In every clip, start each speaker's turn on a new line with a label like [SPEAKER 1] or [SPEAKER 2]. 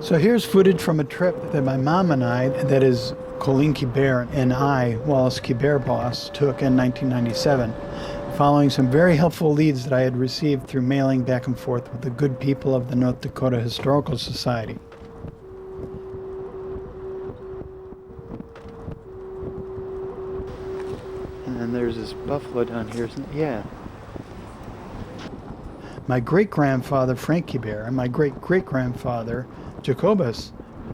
[SPEAKER 1] So here's footage from a trip that my mom and I, that is Coeleen Kiebert and I, Wallace Kiebert boss, took in 1997, following some very helpful leads that I had received through mailing back and forth with the good people of the North Dakota Historical Society. And then there's this buffalo down here, isn't it? Yeah. My great-grandfather, Frank Kiebert, and my great-great-grandfather, Jacobus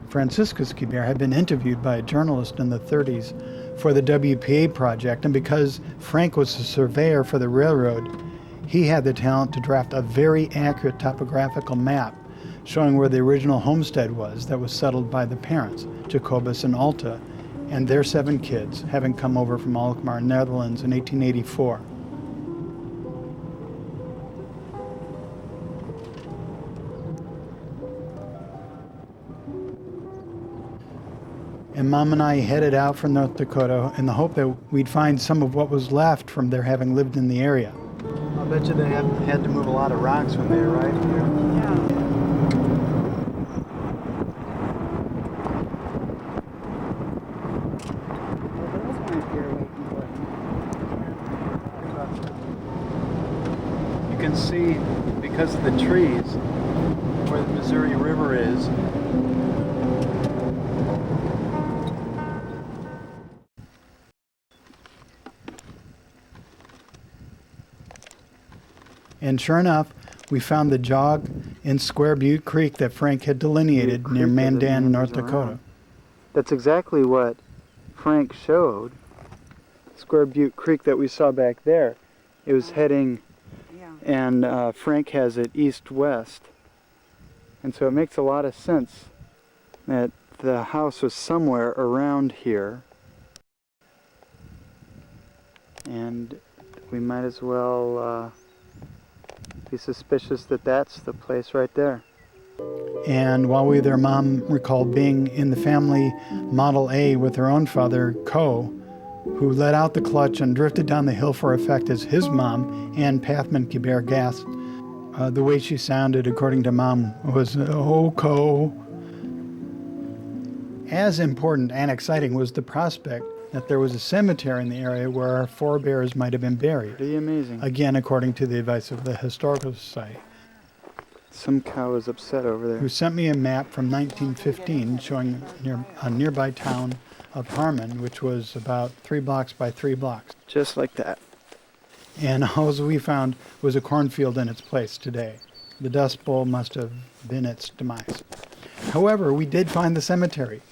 [SPEAKER 1] Franciscus Kiebert, had been interviewed by a journalist in the 30s for the WPA project, and because Frank was a surveyor for the railroad, he had the talent to draft a very accurate topographical map showing where the original homestead was that was settled by the parents, Jacobus and Alta, and their 7 kids, having come over from Alkmaar, Netherlands in 1884. And Mom and I headed out from North Dakota in the hope that we'd find some of what was left from their having lived in the area. I'll bet you they had to move a lot of rocks when they arrived here.
[SPEAKER 2] Yeah. Well, those weren't here waiting for them.
[SPEAKER 1] You can see, because of the trees, where the Missouri River is. And sure enough, we found the jog in Square Butte Creek that Frank had delineated near Mandan, North Dakota. That's exactly what Frank showed. Square Butte Creek that we saw back there. It was heading, and Frank has it east-west. And so it makes a lot of sense that the house was somewhere around here. And we might as well be suspicious that that's the place right there. And while we were there, Mom recalled being in the family Model A with her own father, Coe, who let out the clutch and drifted down the hill for effect as his mom, Ann Pathman Kiebert, gasped. The way she sounded, according to Mom, was, "Oh, Coe." As important and exciting was the prospect that there was a cemetery in the area where our forebears might have been buried. Pretty amazing. Again, according to the advice of the Historical Society. Some cow is upset over there. Who sent me a map from 1915 showing a nearby town of Harmon, which was about 3 blocks by 3 blocks. Just like that. And all we found was a cornfield in its place today. The Dust Bowl must have been its demise. However, we did find the cemetery.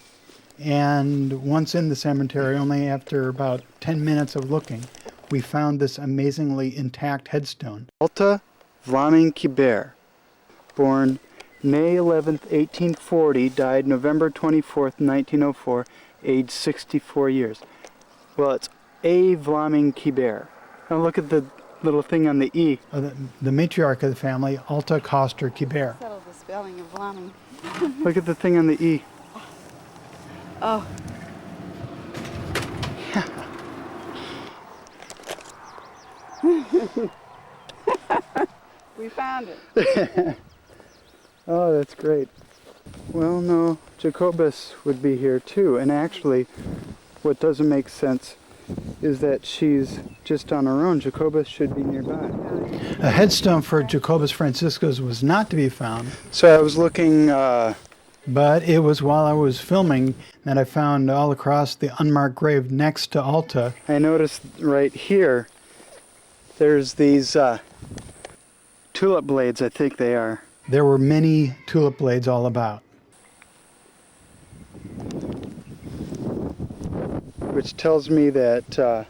[SPEAKER 1] And once in the cemetery, only after about 10 minutes of looking, we found this amazingly intact headstone. Alta Vlaumingh Kiebert, born May 11th, 1840, died November 24th, 1904, age 64 years. Well, it's A. Vlaumingh Kiebert. Now look at the little thing on the E. The matriarch of the family, Alta Koster Kiebert.
[SPEAKER 2] Settle the spelling of Vlaumingh.
[SPEAKER 1] Look at the thing on the E.
[SPEAKER 2] Oh. We found it.
[SPEAKER 1] Oh, that's great. Well, no, Jacobus would be here too. And actually, what doesn't make sense is that she's just on her own. Jacobus should be nearby. A headstone for Jacobus Franciscus was not to be found. So I was looking, but it was while I was filming that I found all across the unmarked grave next to Alta. I noticed right here, there's these tulip blades, I think they are. There were many tulip blades all about. Which tells me that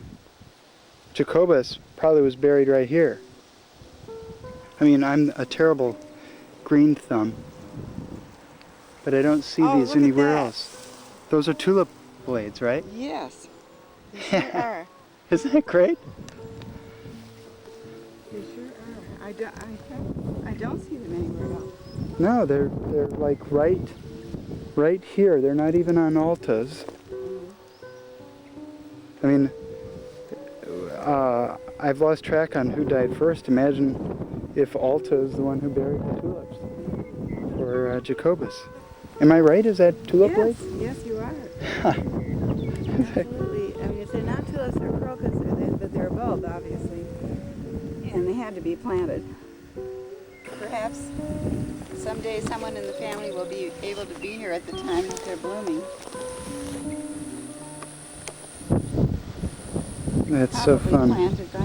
[SPEAKER 1] Jacobus probably was buried right here. I mean, I'm a terrible green thumb, but I don't see these anywhere else. Those are tulip blades, right?
[SPEAKER 2] Yes. They sure are.
[SPEAKER 1] Isn't that great?
[SPEAKER 2] They sure are. I don't see them anywhere else.
[SPEAKER 1] No, they're like right here. They're not even on Altas. I mean, I've lost track on who died first. Imagine if Alta is the one who buried the tulips for Jacobus. Am I right? Is that Tulip Lake?
[SPEAKER 2] Yes, you are. Absolutely. I mean, if they're not tulips or crocus, but they're both, obviously. And they had to be planted. Perhaps someday someone in the family will be able to be here at the time that they're blooming.
[SPEAKER 1] That's so
[SPEAKER 2] Probably
[SPEAKER 1] fun.
[SPEAKER 2] planted by